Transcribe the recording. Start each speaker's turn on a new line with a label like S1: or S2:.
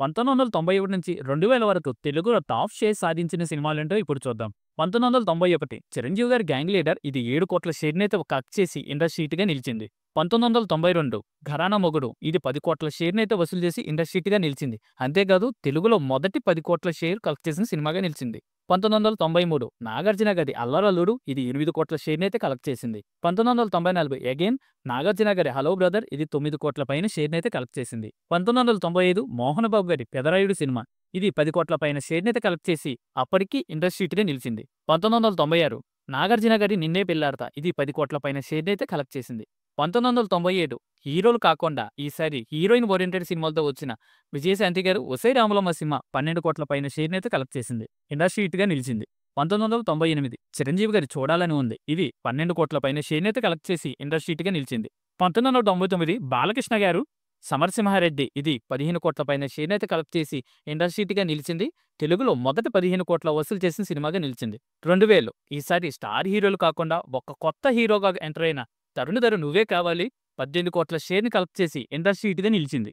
S1: 1991 నుంచి 2000 వరకు తెలుగులో టాప్ షేర్ సాధించిన సినిమాలేంటో ఇప్పుడు చూద్దాం. 1991 చిరంజీవి గారి గ్యాంగ్ లీడర్ ఇది 7 కోట్ల షేర్‌నైతే కలెక్ట్ చేసి ఇండస్ట్రీ హిట్‌గా నిలిచింది. 1992 ఘరానా మొగుడు ఇది 10 కోట్ల షేర్‌నైతే వసూలు చేసి ఇండస్ట్రీ హిట్‌గా నిలిచింది. అంతేకాదు తెలుగులో మొదటి 10 కోట్ల షేర్ కలెక్ట్ చేసిన సినిమాగా నిలిచింది. 1993 నాగార్జున గారి అల్లరల్లుడు ఇది 8 కోట్ల షేర్‌నైతే కలెక్ట్ చేసింది. 1994 అగైన్ నాగార్జున గారి హలో బ్రదర్ ఇది 9 కోట్ల పైన షేర్‌నైతే కలెక్ట్ చేసింది. 1995 మోహన్ బాబు గారి పెదరాయుడు సినిమా ఇది 10 కోట్ల పైన షేర్‌నైతే కలెక్ట్ చేసి అప్పటికి ఇండస్ట్రీ హిట్‌గా నిలిచింది. 1996 నాగార్జున గారి నిన్నే పెళ్లాడతా ఇది 10 కోట్ల పైన షేర్‌నైతే కలెక్ట్ చేసింది. 1997 హీరోలు కాకుండా ఈసారి హీరోయిన్ ఓరియెంటెడ్ సినిమాలతో వచ్చిన విజయశాంతి గారు ఒసై రాములమ్మ సినిమా 12 కోట్ల పైన షేర్‌నైతే కలెక్ట్ చేసింది. ఇండస్ట్రీ హిట్‌గా నిలిచింది. 1998 చిరంజీవి గారి చూడాలని ఉంది ఇది 12 కోట్ల పైన షేర్‌నైతే కలెక్ట్ చేసి ఇండస్ట్రీ హిట్‌గా నిలిచింది. 1999 బాలకృష్ణ గారు సమరసింహారెడ్డి ఇది 15 కోట్ల పైన షేర్‌నైతే కలెక్ట్ చేసి ఇండస్ట్రీ హిట్‌గా నిలిచింది. తెలుగులో మొదటి 15 కోట్ల వసూలు చేసిన సినిమాగా నిలిచింది. 2000 ఈసారి స్టార్ హీరోలు కాకుండా ఒక కొత్త హీరోగా ఎంటర్ అయిన తరుణ్ ధర నువ్వే కావాలి 18 కోట్ల షేర్‌ని కలెక్ట్ చేసి ఇండస్ట్రీ హిట్‌గా నిలిచింది.